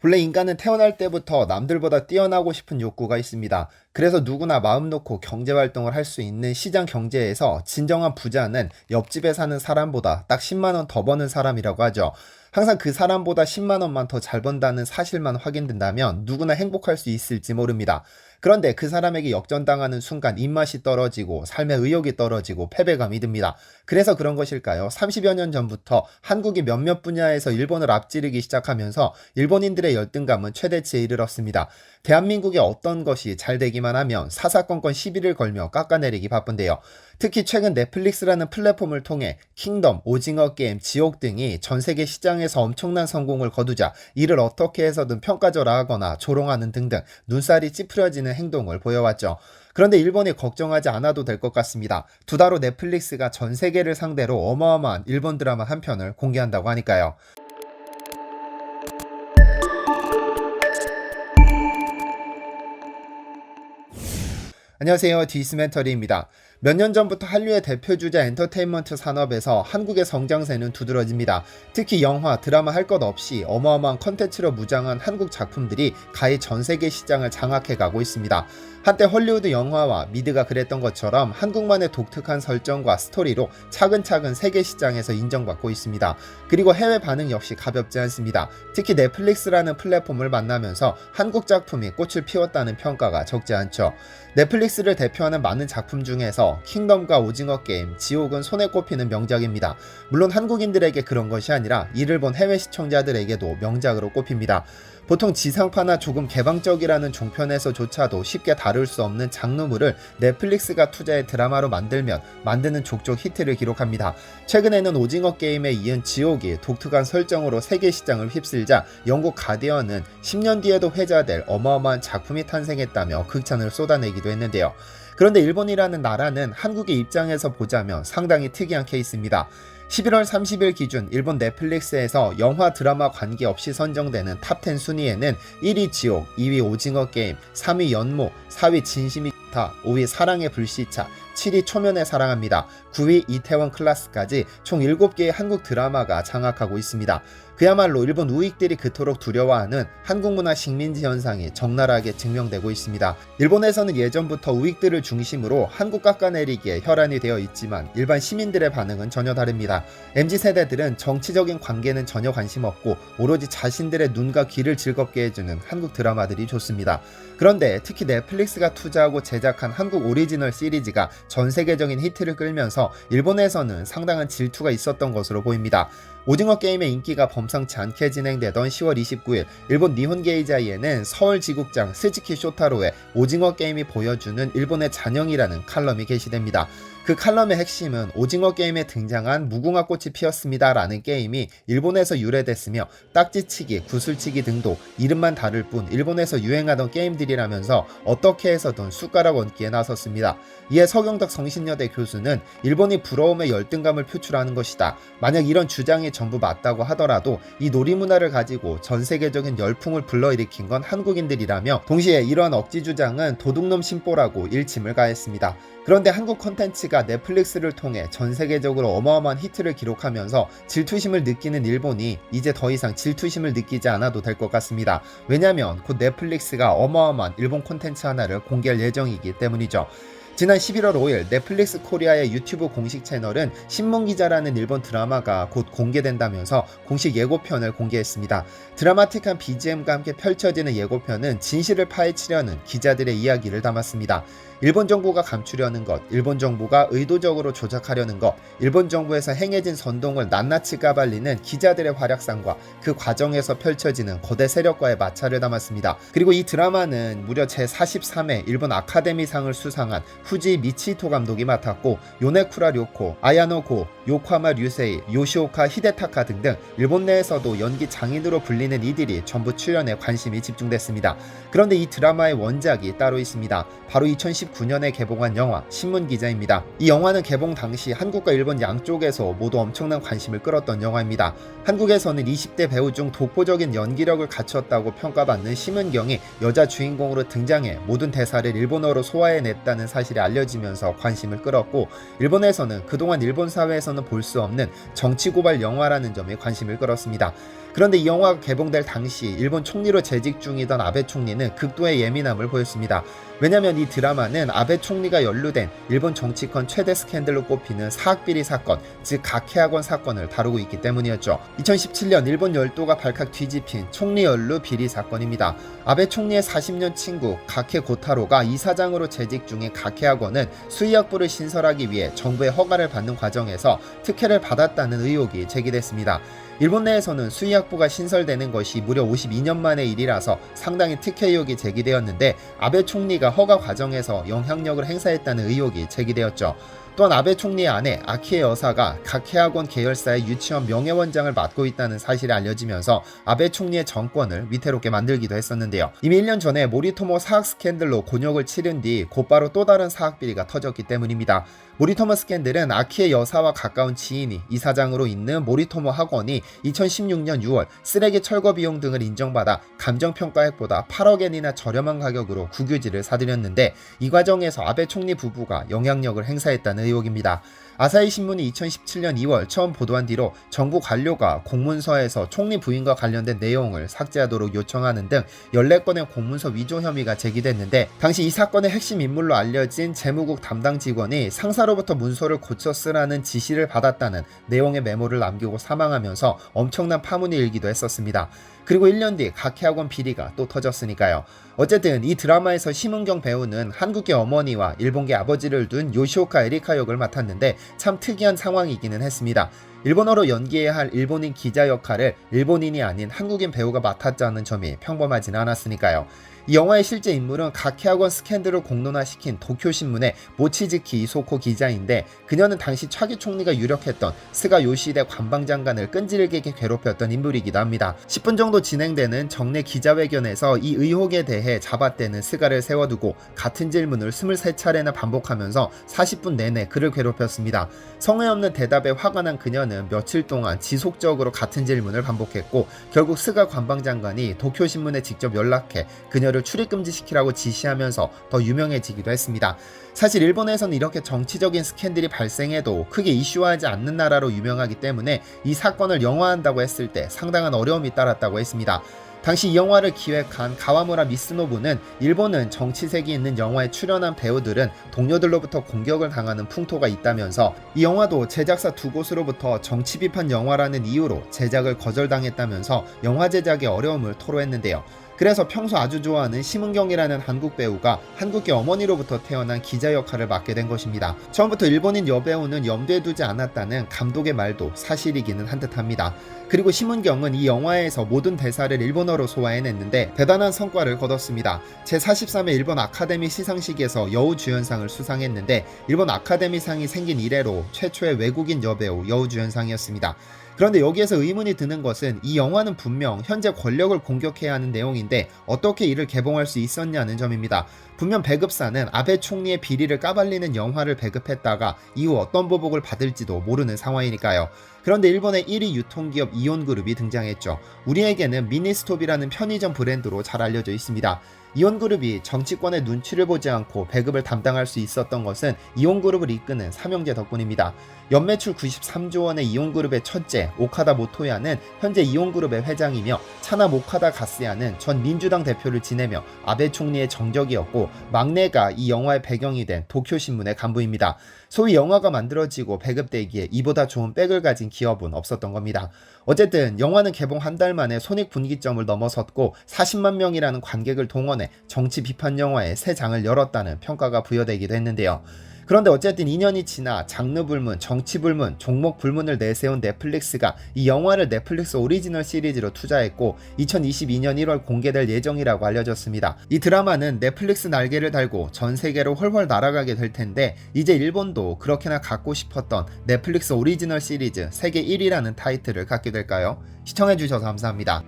본래 인간은 태어날 때부터 남들보다 뛰어나고 싶은 욕구가 있습니다. 그래서 누구나 마음 놓고 경제활동을 할 수 있는 시장 경제에서 진정한 부자는 옆집에 사는 사람보다 딱 10만 원 더 버는 사람이라고 하죠. 항상 그 사람보다 10만 원만 더 잘 번다는 사실만 확인된다면 누구나 행복할 수 있을지 모릅니다. 그런데 그 사람에게 역전당하는 순간 입맛이 떨어지고 삶의 의욕이 떨어지고 패배감이 듭니다. 그래서 그런 것일까요? 30여 년 전부터 한국이 몇몇 분야에서 일본을 앞지르기 시작하면서 일본인들의 열등감은 최대치에 이르렀습니다. 대한민국의 어떤 것이 잘 되기만 하면 사사건건 시비를 걸며 깎아내리기 바쁜데요. 특히 최근 넷플릭스라는 플랫폼을 통해 킹덤, 오징어 게임, 지옥 등이 전 세계 시장에서 엄청난 성공을 거두자 이를 어떻게 해서든 평가절하하거나 조롱하는 등등 눈살이 찌푸려지는 행동을 보여왔죠. 그런데 일본이 걱정하지 않아도 될 것 같습니다. 두 달 후 넷플릭스가 전 세계를 상대로 어마어마한 일본 드라마 한 편을 공개한다고 하니까요. 안녕하세요. 디스멘터리입니다. 몇 년 전부터 한류의 대표주자 엔터테인먼트 산업에서 한국의 성장세는 두드러집니다. 특히 영화, 드라마 할 것 없이 어마어마한 컨텐츠로 무장한 한국 작품들이 가히 전 세계 시장을 장악해가고 있습니다. 한때 헐리우드 영화와 미드가 그랬던 것처럼 한국만의 독특한 설정과 스토리로 차근차근 세계 시장에서 인정받고 있습니다. 그리고 해외 반응 역시 가볍지 않습니다. 특히 넷플릭스라는 플랫폼을 만나면서 한국 작품이 꽃을 피웠다는 평가가 적지 않죠. 넷플릭스를 대표하는 많은 작품 중에서 킹덤과 오징어 게임, 지옥은 손에 꼽히는 명작입니다. 물론 한국인들에게 그런 것이 아니라 이를 본 해외 시청자들에게도 명작으로 꼽힙니다. 보통 지상파나 조금 개방적이라는 종편에서조차도 쉽게 다룰 수 없는 장르물을 넷플릭스가 투자해 드라마로 만들면 만드는 족족 히트를 기록합니다. 최근에는 오징어 게임에 이은 지옥이 독특한 설정으로 세계 시장을 휩쓸자 영국 가디언은 10년 뒤에도 회자될 어마어마한 작품이 탄생했다며 극찬을 쏟아내기도 했는데요. 그런데 일본이라는 나라는 한국의 입장에서 보자면 상당히 특이한 케이스입니다. 11월 30일 기준 일본 넷플릭스에서 영화 드라마 관계없이 선정되는 탑10 순위에는 1위 지옥, 2위 오징어 게임, 3위 연모, 4위 진심이 좋다, 5위 사랑의 불시차, 7위 초면에 사랑합니다, 9위 이태원 클라스까지 총 7개의 한국 드라마가 장악하고 있습니다. 그야말로 일본 우익들이 그토록 두려워하는 한국 문화 식민지 현상이 적나라하게 증명되고 있습니다. 일본에서는 예전부터 우익들을 중심으로 한국 깎아내리기에 혈안이 되어 있지만 일반 시민들의 반응은 전혀 다릅니다. MZ세대들은 정치적인 관계는 전혀 관심 없고 오로지 자신들의 눈과 귀를 즐겁게 해주는 한국 드라마들이 좋습니다. 그런데 특히 넷플릭스가 투자하고 제작한 한국 오리지널 시리즈가 전 세계적인 히트를 끌면서 일본에서는 상당한 질투가 있었던 것으로 보입니다. 오징어 게임의 인기가 범상치 않게 진행되던 10월 29일 일본 니혼게이자이에는 서울 지국장 스즈키 쇼타로의 오징어 게임이 보여주는 일본의 잔영이라는 칼럼이 게시됩니다. 그 칼럼의 핵심은 오징어 게임에 등장한 무궁화 꽃이 피었습니다 라는 게임이 일본에서 유래됐으며 딱지치기, 구슬치기 등도 이름만 다를 뿐 일본에서 유행하던 게임들이라면서 어떻게 해서든 숟가락 얹기에 나섰습니다. 이에 서경덕 성신여대 교수는 일본이 부러움의 열등감을 표출하는 것이다. 만약 이런 주장이 전부 맞다고 하더라도 이 놀이문화를 가지고 전 세계적인 열풍을 불러일으킨 건 한국인들이라며 동시에 이러한 억지 주장은 도둑놈 심보라고 일침을 가했습니다. 그런데 한국 콘텐츠가 넷플릭스를 통해 전 세계적으로 어마어마한 히트를 기록하면서 질투심을 느끼는 일본이 이제 더 이상 질투심을 느끼지 않아도 될 것 같습니다. 왜냐면 곧 넷플릭스가 어마어마한 일본 콘텐츠 하나를 공개할 예정이기 때문이죠. 지난 11월 5일 넷플릭스 코리아의 유튜브 공식 채널은 신문기자라는 일본 드라마가 곧 공개된다면서 공식 예고편을 공개했습니다. 드라마틱한 BGM과 함께 펼쳐지는 예고편은 진실을 파헤치려는 기자들의 이야기를 담았습니다. 일본 정부가 감추려는 것, 일본 정부가 의도적으로 조작하려는 것, 일본 정부에서 행해진 선동을 낱낱이 까발리는 기자들의 활약상과 그 과정에서 펼쳐지는 거대 세력과의 마찰을 담았습니다. 그리고 이 드라마는 무려 제43회 일본 아카데미상을 수상한 후지 미치히토 감독이 맡았고 요네쿠라 료코, 아야노 고, 요코하마 류세이, 요시오카 히데타카 등등 일본 내에서도 연기 장인으로 불리는 이들이 전부 출연에 관심이 집중됐습니다. 그런데 이 드라마의 원작이 따로 있습니다. 바로 2019년에 개봉한 영화 신문기자입니다. 이 영화는 개봉 당시 한국과 일본 양쪽에서 모두 엄청난 관심을 끌었던 영화입니다. 한국에서는 20대 배우 중 독보적인 연기력을 갖췄다고 평가받는 심은경이 여자 주인공으로 등장해 모든 대사를 일본어로 소화해냈다는 사실이 알려지면서 관심을 끌었고, 일본에서는 그동안 일본 사회에서는 볼 수 없는 정치고발 영화라는 점에 관심을 끌었습니다. 그런데 이 영화가 개봉될 당시 일본 총리로 재직 중이던 아베 총리는 극도의 예민함을 보였습니다. 왜냐하면 이 드라마는 아베 총리가 연루된 일본 정치권 최대 스캔들로 꼽히는 사학비리 사건, 즉 가케학원 사건을 다루고 있기 때문이었죠. 2017년 일본 열도가 발칵 뒤집힌 총리 연루 비리 사건입니다. 아베 총리의 40년 친구 가케 고타로가 이사장으로 재직 중인 가케학원은 수의학부를 신설하기 위해 정부의 허가를 받는 과정에서 특혜를 받았다는 의혹이 제기됐습니다. 일본 내에서는 수의학부가 신설되는 것이 무려 52년 만의 일이라서 상당히 특혜 의혹이 제기되었는데 아베 총리가 허가 과정에서 영향력을 행사했다는 의혹이 제기되었죠. 또한 아베 총리의 아내 아키에 여사가 가케학원 계열사의 유치원 명예원장을 맡고 있다는 사실이 알려지면서 아베 총리의 정권을 위태롭게 만들기도 했었는데요. 이미 1년 전에 모리토모 사학 스캔들로 곤욕을 치른 뒤 곧바로 또 다른 사학 비리가 터졌기 때문입니다. 모리토모 스캔들은 아키에 여사와 가까운 지인이 이사장으로 있는 모리토모 학원이 2016년 6월 쓰레기 철거 비용 등을 인정받아 감정평가액보다 8억엔이나 저렴한 가격으로 국유지를 사들였는데 이 과정에서 아베 총리 부부가 영향력을 행사했다는 의혹입니다. 아사히 신문이 2017년 2월 처음 보도한 뒤로 정부 관료가 공문서에서 총리 부인과 관련된 내용을 삭제하도록 요청하는 등 14건의 공문서 위조 혐의가 제기됐는데 당시 이 사건의 핵심 인물로 알려진 재무국 담당 직원이 상사로부터 문서를 고쳐 쓰라는 지시를 받았다는 내용의 메모를 남기고 사망하면서 엄청난 파문이 일기도 했었습니다. 그리고 1년 뒤 가케학원 비리가 또 터졌으니까요. 어쨌든 이 드라마에서 심은경 배우는 한국계 어머니와 일본계 아버지를 둔 요시오카 에리카 역을 맡았는데 참 특이한 상황이기는 했습니다. 일본어로 연기해야 할 일본인 기자 역할을 일본인이 아닌 한국인 배우가 맡았다는 점이 평범하지는 않았으니까요. 이 영화의 실제 인물은 가케학원 스캔들을 공론화시킨 도쿄신문의 모치즈키 이소코 기자인데 그녀는 당시 차기 총리가 유력했던 스가 요시히데 관방장관을 끈질기게 괴롭혔던 인물이기도 합니다. 10분 정도 진행되는 정례 기자회견에서 이 의혹에 대해 잡아떼는 스가를 세워두고 같은 질문을 23차례나 반복하면서 40분 내내 그를 괴롭혔습니다. 성의 없는 대답에 화가 난 그녀는 며칠 동안 지속적으로 같은 질문을 반복했고 결국 스가 관방장관이 도쿄신문에 직접 연락해 그녀를 출입금지시키라고 지시하면서 더 유명해지기도 했습니다. 사실 일본에서는 이렇게 정치적인 스캔들이 발생해도 크게 이슈화하지 않는 나라로 유명하기 때문에 이 사건을 영화한다고 했을 때 상당한 어려움이 따랐다고 했습니다. 당시 이 영화를 기획한 가와무라 미스노부는 일본은 정치색이 있는 영화에 출연한 배우들은 동료들로부터 공격을 당하는 풍토가 있다면서 이 영화도 제작사 두 곳으로부터 정치 비판 영화라는 이유로 제작을 거절당했다면서 영화 제작의 어려움을 토로했는데요. 그래서 평소 아주 좋아하는 심은경이라는 한국 배우가 한국계 어머니로부터 태어난 기자 역할을 맡게 된 것입니다. 처음부터 일본인 여배우는 염두에 두지 않았다는 감독의 말도 사실이기는 한 듯합니다. 그리고 심은경은 이 영화에서 모든 대사를 일본어로 소화해냈는데 대단한 성과를 거뒀습니다. 제43회 일본 아카데미 시상식에서 여우주연상을 수상했는데 일본 아카데미상이 생긴 이래로 최초의 외국인 여배우 여우주연상이었습니다. 그런데 여기에서 의문이 드는 것은 이 영화는 분명 현재 권력을 공격해야 하는 내용인데 어떻게 이를 개봉할 수 있었냐는 점입니다. 분명 배급사는 아베 총리의 비리를 까발리는 영화를 배급했다가 이후 어떤 보복을 받을지도 모르는 상황이니까요. 그런데 일본의 1위 유통기업 이온그룹이 등장했죠. 우리에게는 미니스톱이라는 편의점 브랜드로 잘 알려져 있습니다. 이온그룹이 정치권의 눈치를 보지 않고 배급을 담당할 수 있었던 것은 이온그룹을 이끄는 삼형제 덕분입니다. 연매출 93조 원의 이온그룹의 첫째 오카다 모토야는 현재 이온그룹의 회장이며 차나 모카다 가스야는 전 민주당 대표를 지내며 아베 총리의 정적이었고 막내가 이 영화의 배경이 된 도쿄신문의 간부입니다. 소위 영화가 만들어지고 배급되기에 이보다 좋은 백을 가진 기업은 없었던 겁니다. 어쨌든 영화는 개봉 한 달 만에 손익분기점을 넘어섰고 40만 명이라는 관객을 동원해 정치 비판 영화의 새 장을 열었다는 평가가 부여되기도 했는데요. 그런데 어쨌든 2년이 지나 장르 불문, 정치 불문, 종목 불문을 내세운 넷플릭스가 이 영화를 넷플릭스 오리지널 시리즈로 투자했고 2022년 1월 공개될 예정이라고 알려졌습니다. 이 드라마는 넷플릭스 날개를 달고 전 세계로 훨훨 날아가게 될 텐데 이제 일본도 그렇게나 갖고 싶었던 넷플릭스 오리지널 시리즈 세계 1위라는 타이틀을 갖게 될까요? 시청해주셔서 감사합니다.